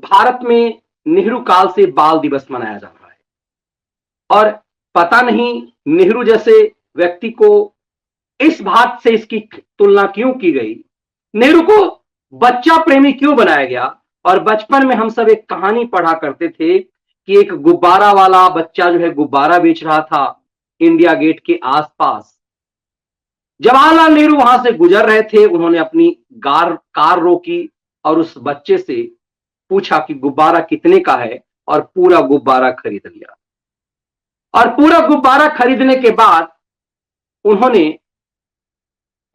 भारत में नेहरू काल से बाल दिवस मनाया जा रहा है और पता नहीं नेहरू जैसे व्यक्ति को इस बात से इसकी तुलना क्यों की गई, नेहरू को बच्चा प्रेमी क्यों बनाया गया। और बचपन में हम सब एक कहानी पढ़ा करते थे कि एक गुब्बारा वाला बच्चा जो है गुब्बारा बेच रहा था इंडिया गेट के आसपास। जवाहरलाल नेहरू वहां से गुजर रहे थे, उन्होंने अपनी कार रोकी और उस बच्चे से पूछा कि गुब्बारा कितने का है और पूरा गुब्बारा खरीद लिया। और पूरा गुब्बारा खरीदने के बाद उन्होंने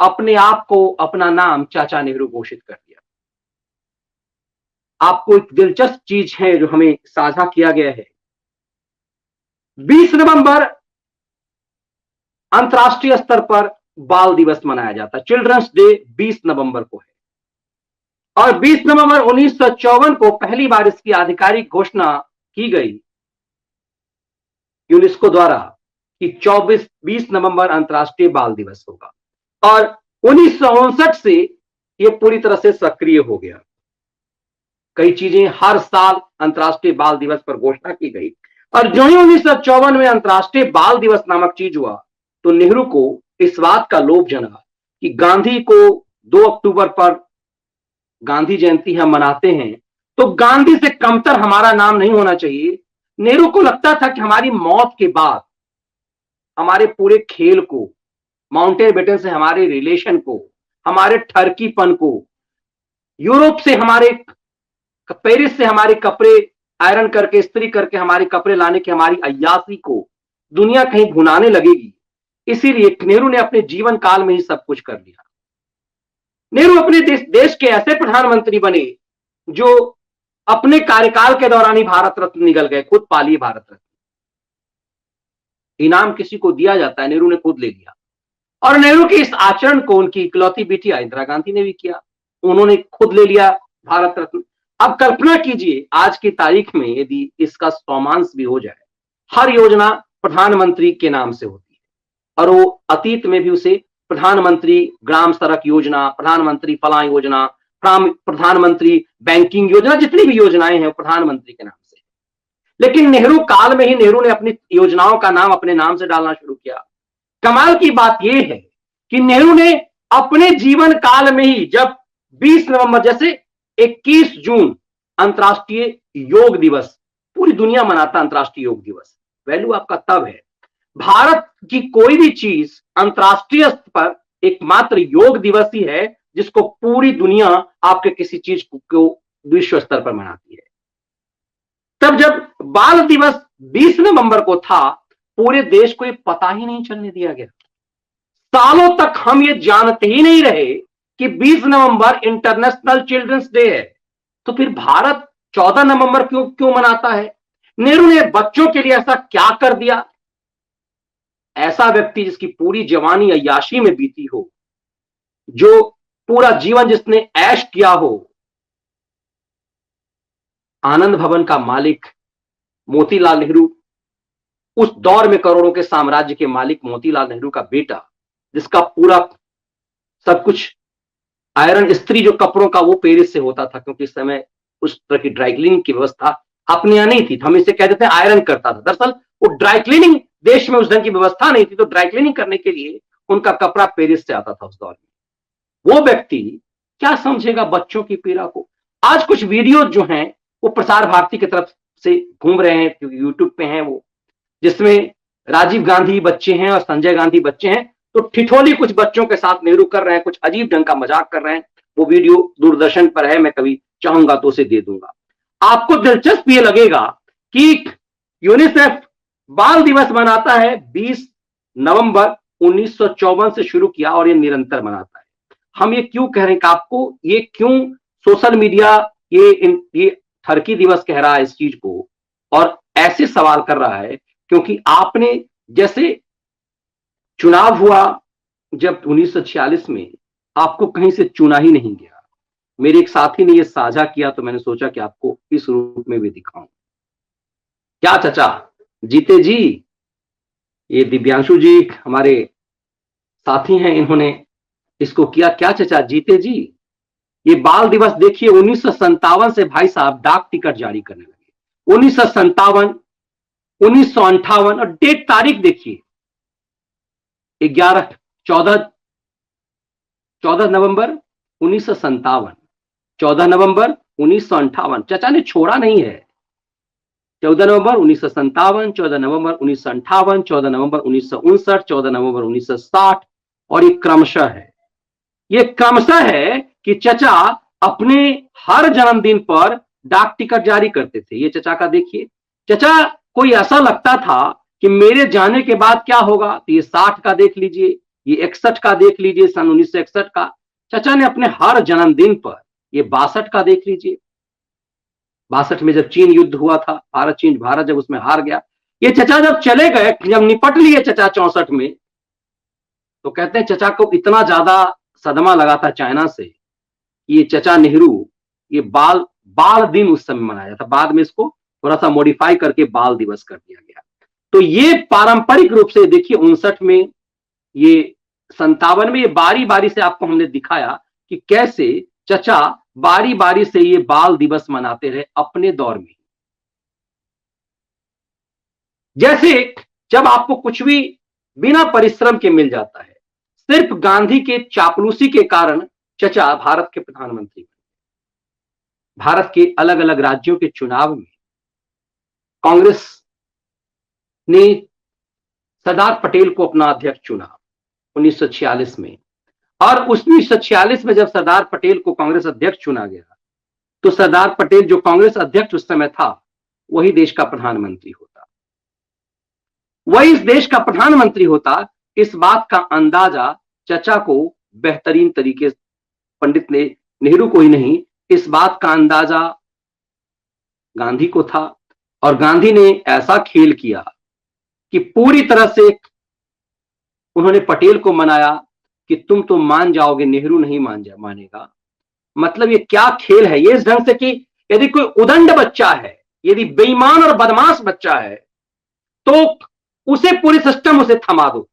अपने आप को, अपना नाम चाचा नेहरू घोषित कर दिया। आपको एक दिलचस्प चीज है जो हमें साझा किया गया है। 20 नवंबर अंतर्राष्ट्रीय स्तर पर बाल दिवस मनाया जाता है। चिल्ड्रंस डे 20 नवंबर को है और 20 नवंबर 1954 को पहली बार इसकी आधिकारिक घोषणा की गई यूनेस्को द्वारा कि 20 नवंबर अंतर्राष्ट्रीय बाल दिवस होगा और 1959 से यह पूरी तरह से सक्रिय हो गया। कई चीजें हर साल अंतर्राष्ट्रीय बाल दिवस पर घोषणा की गई और जो ही 1954 में अंतर्राष्ट्रीय बाल दिवस नामक चीज हुआ तो नेहरू को इस बात का लोभ जना कि गांधी को 2 अक्टूबर पर गांधी जयंती हम मनाते हैं तो गांधी से कमतर हमारा नाम नहीं होना चाहिए। नेहरू को लगता था कि हमारी मौत के बाद हमारे पूरे खेल को, माउंटेनबेटन से हमारे रिलेशन को, हमारे ठरकीपन को, यूरोप से हमारे, पेरिस से हमारे कपड़े आयरन करके, इस्त्री करके हमारे कपड़े लाने की हमारी अय्यासी को दुनिया कहीं भुनाने लगेगी। इसीलिए नेहरू ने अपने जीवन काल में ही सब कुछ कर लिया। नेहरू अपने देश के ऐसे प्रधानमंत्री बने जो अपने कार्यकाल के दौरान ही भारत रत्न निकल गए, खुद पालिए भारत रत्न। इनाम किसी को दिया जाता है, नेहरू ने खुद ले लिया। और नेहरू के इस आचरण को उनकी इकलौती बेटी इंदिरा गांधी ने भी किया, उन्होंने खुद ले लिया भारत रत्न। अब कल्पना कीजिए आज की तारीख में यदि इसका सोमांश भी हो जाए। हर योजना प्रधानमंत्री के नाम से होती है और वो अतीत में भी उसे प्रधानमंत्री ग्राम सड़क योजना, प्रधानमंत्री फलां योजना, प्रधानमंत्री बैंकिंग योजना, जितनी भी योजनाएं हैं प्रधानमंत्री के नाम से। लेकिन नेहरू काल में ही नेहरू ने अपनी योजनाओं का नाम अपने नाम से डालना शुरू किया। कमाल की बात यह है कि नेहरू ने अपने जीवन काल में ही, जब 20 नवंबर, जैसे 21 जून अंतर्राष्ट्रीय योग दिवस, पूरी दुनिया मनाता अंतर्राष्ट्रीय योग दिवस, वैल्यू आपका तब है। भारत की कोई भी चीज अंतर्राष्ट्रीय स्तर पर एकमात्र योग दिवस ही है जिसको पूरी दुनिया आपके किसी चीज को विश्व स्तर पर मनाती है। तब जब बाल दिवस 20 नवंबर को था, पूरे देश को ये पता ही नहीं चलने दिया गया। सालों तक हम ये जानते ही नहीं रहे कि 20 नवंबर इंटरनेशनल चिल्ड्रंस डे है। तो फिर भारत 14 नवंबर क्यों मनाता है? नेहरू ने बच्चों के लिए ऐसा क्या कर दिया? ऐसा व्यक्ति जिसकी पूरी जवानी अय्याशी में बीती हो, जो पूरा जीवन जिसने ऐश किया हो, आनंद भवन का मालिक मोतीलाल नेहरू, उस दौर में करोड़ों के साम्राज्य के मालिक मोतीलाल नेहरू का बेटा, जिसका पूरा सब कुछ आयरन, इस्त्री जो कपड़ों का, वो पेरिस से होता था, क्योंकि इस समय उस तरह की ड्राई क्लीनिंग की व्यवस्था अपने यहां नहीं थी। हम इसे कहते थे आयरन करता था। दरअसल वो ड्राई क्लीनिंग देश में उस ढंग की व्यवस्था नहीं थी, तो ड्राई क्लीनिंग करने के लिए उनका कपड़ा पेरिस से आता था उस दौर में। वो व्यक्ति क्या समझेगा बच्चों की पीड़ा को? आज कुछ वीडियो जो हैं वो प्रसार भारती की तरफ से घूम रहे हैं, क्योंकि यूट्यूब पे हैं वो, जिसमें राजीव गांधी बच्चे हैं और संजय गांधी बच्चे हैं, तो ठिठोली कुछ बच्चों के साथ नेहरू कर रहे हैं, कुछ अजीब ढंग का मजाक कर रहे हैं। वो वीडियो दूरदर्शन पर है, मैं कभी चाहूंगा तो उसे दे दूंगा। आपको दिलचस्प ये लगेगा कि यूनिसेफ बाल दिवस मनाता है 20 नवंबर 1954 से शुरू किया और ये निरंतर मनाता है। हम ये क्यों कह रहे हैं कि आपको ये क्यों सोशल मीडिया ये ठरकी दिवस कह रहा है इस चीज को और ऐसे सवाल कर रहा है? क्योंकि आपने, जैसे चुनाव हुआ जब 1946 में, आपको कहीं से चुना ही नहीं गया। मेरे एक साथी ने यह साझा किया तो मैंने सोचा कि आपको इस रूप में भी दिखाऊं। क्या चाचा जीते जी? ये दिव्यांशु जी हमारे साथी हैं, इन्होंने इसको किया। क्या चाचा जीते जी? ये बाल दिवस देखिए 1957 से भाई साहब डाक टिकट जारी करने लगे। 1957, 1958 और डेट तारीख देखिए 11 14 14 नवंबर 1957, 14 नवंबर 1958। चचा ने छोड़ा नहीं है। 14 नवंबर 1957, 14 नवंबर 1958, 14 नवंबर 1959, 14 नवंबर 1960 और ये क्रमशः है। ये क्रमशः है कि चचा अपने हर जन्मदिन पर डाक टिकट जारी करते थे। ये चचा का देखिए, चचा कोई ऐसा लगता था कि मेरे जाने के बाद क्या होगा, तो ये 60 का देख लीजिए, ये 61 का देख लीजिए, सन 1961 का। चचा ने अपने हर जन्मदिन पर, ये 62 का देख लीजिए, 62 में जब चीन युद्ध हुआ था, भारत जब उसमें हार गया, ये चचा जब चले गए, जब निपट लिए चचा 64 में, तो कहते हैं चचा को इतना ज्यादा सदमा लगा था चाइना से, ये चचा नेहरू, ये बाल दिन उस समय मनाया जाता, बाद में इसको थोड़ा सा मॉडिफाई करके बाल दिवस कर दिया गया। तो ये पारंपरिक रूप से देखिए 59 में, ये 57 में, ये बारी बारी से आपको हमने दिखाया कि कैसे चचा बारी बारी से ये बाल दिवस मनाते रहे अपने दौर में। जैसे जब आपको कुछ भी बिना परिश्रम के मिल जाता है, सिर्फ गांधी के चापलूसी के कारण चचा भारत के प्रधानमंत्री बने। भारत के अलग अलग राज्यों के चुनाव में कांग्रेस ने सरदार पटेल को अपना अध्यक्ष चुना 1946 में, और 1946 में जब सरदार पटेल को कांग्रेस अध्यक्ष चुना गया, तो सरदार पटेल जो कांग्रेस अध्यक्ष उस समय था, वही देश का प्रधानमंत्री होता। वही इस देश का प्रधानमंत्री होता। इस बात का अंदाजा चचा को बेहतरीन तरीके, पंडित नेहरू को ही नहीं, इस बात का अंदाजा गांधी को था। और गांधी ने ऐसा खेल किया कि पूरी तरह से उन्होंने पटेल को मनाया कि तुम तो मान जाओगे, नेहरू नहीं मानेगा। मतलब ये क्या खेल है ये, इस ढंग से कि यदि कोई उदंड बच्चा है, यदि बेईमान और बदमाश बच्चा है, तो उसे पूरी सिस्टम उसे थमा दो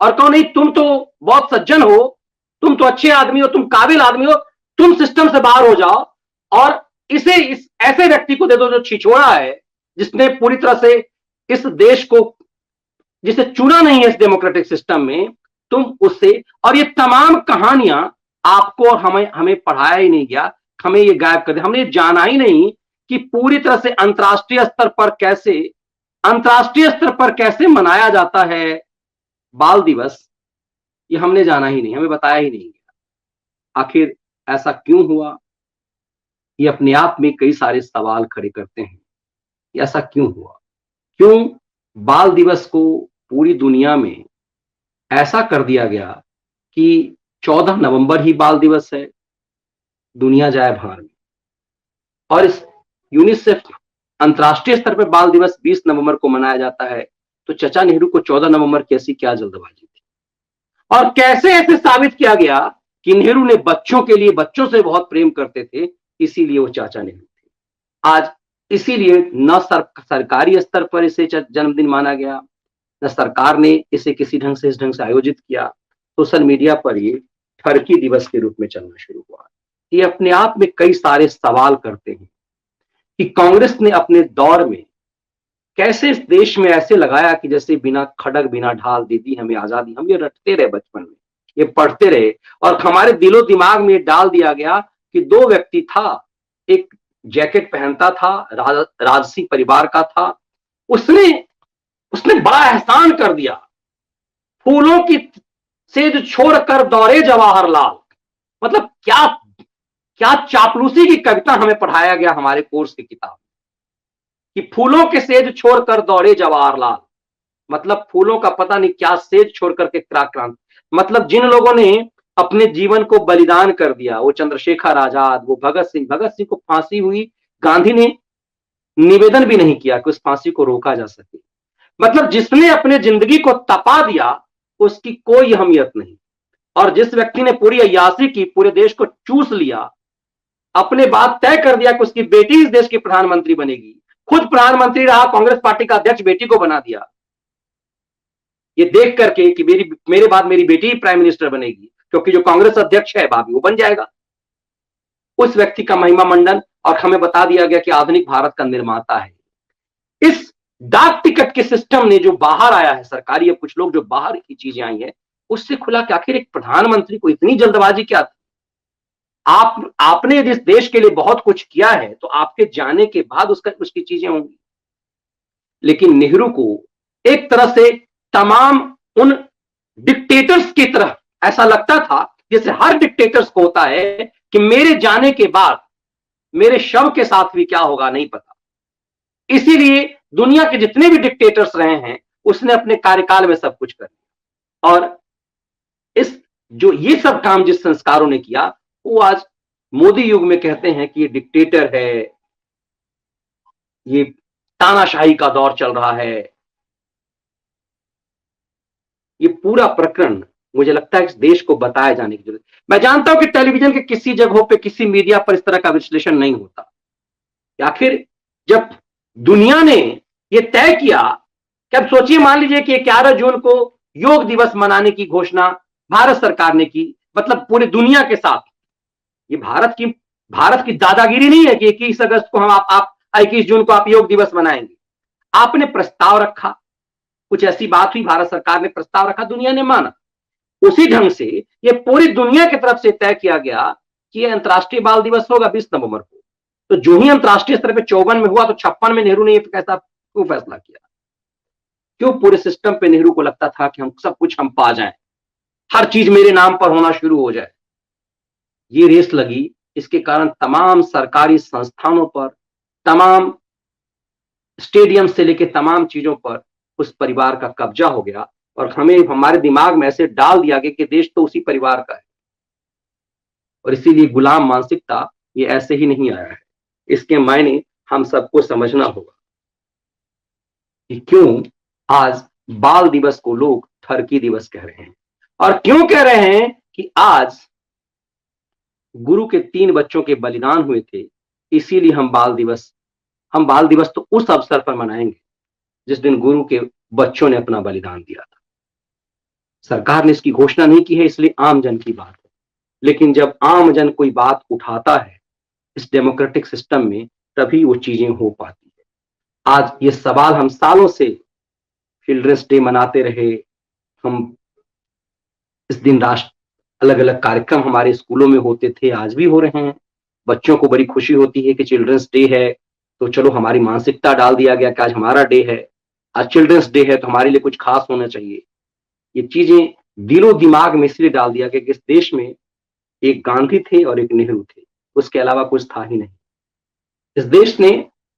और कहो नहीं, तुम तो बहुत सज्जन हो, तुम तो अच्छे आदमी हो, तुम काबिल आदमी हो, तुम सिस्टम से बाहर हो जाओ, और इस ऐसे व्यक्ति को दे दो जो छिछोड़ा है, जिसने पूरी तरह से इस देश को, जिसे चुना नहीं है इस डेमोक्रेटिक सिस्टम में, तुम उससे। और ये तमाम कहानियां आपको और हमें पढ़ाया ही नहीं गया, हमें ये गायब कर दिया। हमने जाना ही नहीं कि पूरी तरह से अंतर्राष्ट्रीय स्तर पर कैसे मनाया जाता है बाल दिवस, ये हमने जाना ही नहीं, हमें बताया ही नहीं गया। आखिर ऐसा क्यों हुआ, ये अपने आप में कई सारे सवाल खड़े करते हैं। ऐसा क्यों हुआ, क्यों बाल दिवस को पूरी दुनिया में ऐसा कर दिया गया कि 14 नवंबर ही बाल दिवस है, दुनिया जाए भाड़ में। और इस यूनिसेफ अंतर्राष्ट्रीय स्तर पर बाल दिवस 20 नवंबर को मनाया जाता है, तो चचा नेहरू को 14 नवंबर की ऐसी क्या जल्दबाजी थी? और कैसे ऐसे साबित किया गया कि नेहरू ने बच्चों के लिए, बच्चों से बहुत प्रेम करते थे, इसीलिए वो चाचा नेहरू थे। आज इसीलिए न सरकारी स्तर पर इसे जन्मदिन माना गया, न सरकार ने इसे किसी ढंग से इस ढंग से आयोजित किया। सोशल मीडिया पर ये ठरकी दिवस के रूप में चलना शुरू हुआ। ये अपने आप में कई सारे सवाल करते हैं कि कांग्रेस ने अपने दौर में कैसे इस देश में ऐसे लगाया कि जैसे बिना खड़ग बिना ढाल दीदी हमें आजादी। हम ये रटते रहे बचपन में, ये पढ़ते रहे, और हमारे दिलो दिमाग में डाल दिया गया कि दो व्यक्ति था, एक जैकेट पहनता था, राजसी परिवार का था, उसने बड़ा एहसान कर दिया, फूलों की सेज छोड़कर दौड़े जवाहरलाल। मतलब क्या चापलूसी की कविता हमें पढ़ाया गया हमारे कोर्स की किताब कि फूलों के सेज छोड़कर दौड़े जवाहरलाल। मतलब फूलों का पता नहीं क्या सेज छोड़कर के क्रांति, मतलब जिन लोगों ने अपने जीवन को बलिदान कर दिया, वो चंद्रशेखर आजाद, वो भगत सिंह को फांसी हुई, गांधी ने निवेदन भी नहीं किया कि उस फांसी को रोका जा सके। मतलब जिसने अपने जिंदगी को तपा दिया, उसकी कोई अहमियत नहीं। और जिस व्यक्ति ने पूरी अय्याशी की, पूरे देश को चूस लिया, अपने बात तय कर दिया कि उसकी बेटी इस देश की प्रधानमंत्री बनेगी, खुद प्रधानमंत्री रहा, कांग्रेस पार्टी का अध्यक्ष, बेटी को बना दिया, ये देख करके कि मेरे बाद मेरी बेटी ही प्राइम मिनिस्टर बनेगी, क्योंकि जो कांग्रेस अध्यक्ष है भाभी वो बन जाएगा। उस व्यक्ति का महिमा मंडन, और हमें बता दिया गया कि आधुनिक भारत का निर्माता है। इस डाक टिकट के सिस्टम ने जो बाहर आया है सरकारी, या कुछ लोग जो बाहर की चीजें आई है, उससे खुला कि आखिर एक प्रधानमंत्री को इतनी जल्दबाजी क्या थी। आपने यदि इस देश के लिए बहुत कुछ किया है तो आपके जाने के बाद उसकी चीजें होंगी। लेकिन नेहरू को एक तरह से तमाम उन डिक्टेटर्स की तरह ऐसा लगता था जैसे हर डिक्टेटर्स को होता है कि मेरे जाने के बाद मेरे शव के साथ भी क्या होगा नहीं पता। इसीलिए दुनिया के जितने भी डिक्टेटर्स रहे हैं उसने अपने कार्यकाल में सब कुछ कर लिया, और इस जो ये सब काम जिस संस्कारों ने किया वो आज मोदी युग में कहते हैं कि ये डिक्टेटर है, ये तानाशाही का दौर चल रहा है। ये पूरा प्रकरण मुझे लगता है इस देश को बताया जाने की जरूरत। मैं जानता हूं कि टेलीविजन के किसी जगहों पे किसी मीडिया पर इस तरह का विश्लेषण नहीं होता। आखिर जब दुनिया ने ये तय किया कि अब सोचिए, मान लीजिए कि 11 जून को योग दिवस मनाने की घोषणा भारत सरकार ने की, मतलब पूरी दुनिया के साथ। ये भारत की दादागिरी नहीं है कि 21 अगस्त को हम आप 21 जून को आप योग दिवस मनाएंगे। आपने प्रस्ताव रखा, कुछ ऐसी बात हुई, भारत सरकार ने प्रस्ताव रखा, दुनिया ने माना। उसी ढंग से ये पूरी दुनिया की तरफ से तय किया गया कि ये अंतर्राष्ट्रीय बाल दिवस होगा 20 नवंबर को। तो जो ही अंतर्राष्ट्रीय स्तर पर 54 में हुआ तो 56 में नेहरू ने ये कैसा क्यों फैसला किया? क्यों पूरे सिस्टम पे नेहरू को लगता था कि हम सब कुछ हम पा जाएं, हर चीज मेरे नाम पर होना शुरू हो जाए। ये रेस लगी, इसके कारण तमाम सरकारी संस्थानों पर, तमाम स्टेडियम से लेकर तमाम चीजों पर उस परिवार का कब्जा हो गया, और हमें हमारे दिमाग में ऐसे डाल दिया गया कि देश तो उसी परिवार का है। और इसीलिए गुलाम मानसिकता ये ऐसे ही नहीं आया है, इसके मायने हम सबको समझना होगा कि क्यों आज बाल दिवस को लोग ठरकी दिवस कह रहे हैं, और क्यों कह रहे हैं कि आज गुरु के 3 बच्चों के बलिदान हुए थे, इसीलिए हम बाल दिवस तो उस अवसर पर मनाएंगे जिस दिन गुरु के बच्चों ने अपना बलिदान दिया था। सरकार ने इसकी घोषणा नहीं की है, इसलिए आम जन की बात है। लेकिन जब आम जन कोई बात उठाता है इस डेमोक्रेटिक सिस्टम में, तभी वो चीजें हो पाती है। आज ये सवाल हम सालों से चिल्ड्रंस डे मनाते रहे, हम इस दिन राष्ट्र अलग अलग कार्यक्रम हमारे स्कूलों में होते थे, आज भी हो रहे हैं। बच्चों को बड़ी खुशी होती है कि चिल्ड्रंस डे है, तो चलो हमारी मानसिकता डाल दिया गया कि आज हमारा डे है, आज चिल्ड्रंस डे है तो हमारे लिए कुछ खास होना चाहिए। ये चीजें दिलो दिमाग में इसलिए डाल दिया गया कि इस देश में एक गांधी थे और एक नेहरू थे, उसके अलावा कुछ था ही नहीं। इस देश ने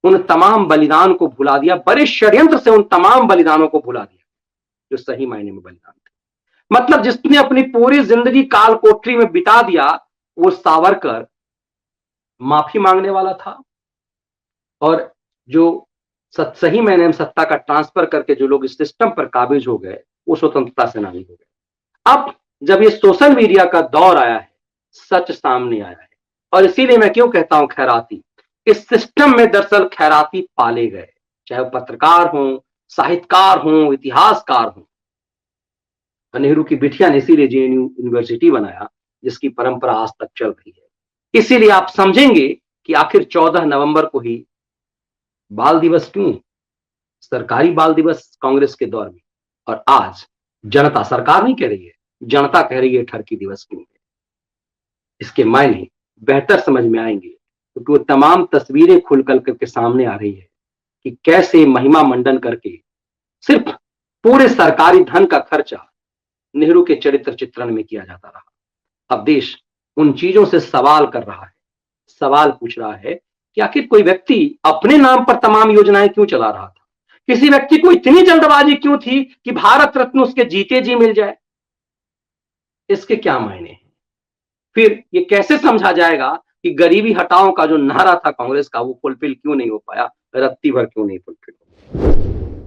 उन तमाम बलिदान को भुला दिया, बड़े षड्यंत्र से उन तमाम बलिदानों को भुला दिया जो सही मायने में बलिदान थे। मतलब जिसने अपनी पूरी जिंदगी काल कोठरी में बिता दिया, वो सावरकर माफी मांगने वाला था, और जो सही मायने में सत्ता का ट्रांसफर करके जो लोग इस सिस्टम पर काबिज हो गए वो स्वतंत्रता सेनानी हो गए। अब जब ये सोशल मीडिया का दौर आया है, सच सामने आया है, और इसीलिए मैं क्यों कहता हूं खैराती, इस सिस्टम में दरअसल खैराती पाले गए, चाहे वो पत्रकार हों, साहित्यकार हों, इतिहासकार हों। नेहरू की बिटिया ने इसीलिए जेएनयू यूनिवर्सिटी बनाया जिसकी परंपरा आज तक चल रही है। इसीलिए आप समझेंगे कि आखिर 14 नवंबर को ही बाल दिवस क्यों, सरकारी बाल दिवस कांग्रेस के दौर में, और आज जनता, सरकार नहीं कह रही है, जनता कह रही है ठरकी दिवस क्यों है। इसके मायने बेहतर समझ में आएंगे क्योंकि वो तमाम तस्वीरें खुल करके सामने आ रही है कि कैसे महिमा मंडन करके सिर्फ पूरे सरकारी धन का खर्चा नेहरू के चरित्र चित्रण में किया जाता रहा। अब देश उन चीजों से सवाल कर रहा है, सवाल पूछ रहा है कि आखिर कोई व्यक्ति अपने नाम पर तमाम योजनाएं क्यों चला रहा था, किसी व्यक्ति को इतनी जल्दबाजी क्यों थी कि भारत रत्न उसके जीते जी मिल जाए। इसके क्या मायने हैं? फिर ये कैसे समझा जाएगा कि गरीबी हटाओ का जो नारा था कांग्रेस का वो फुलफिल क्यों नहीं हो पाया, रत्ती भर क्यों नहीं फुलफिल हो?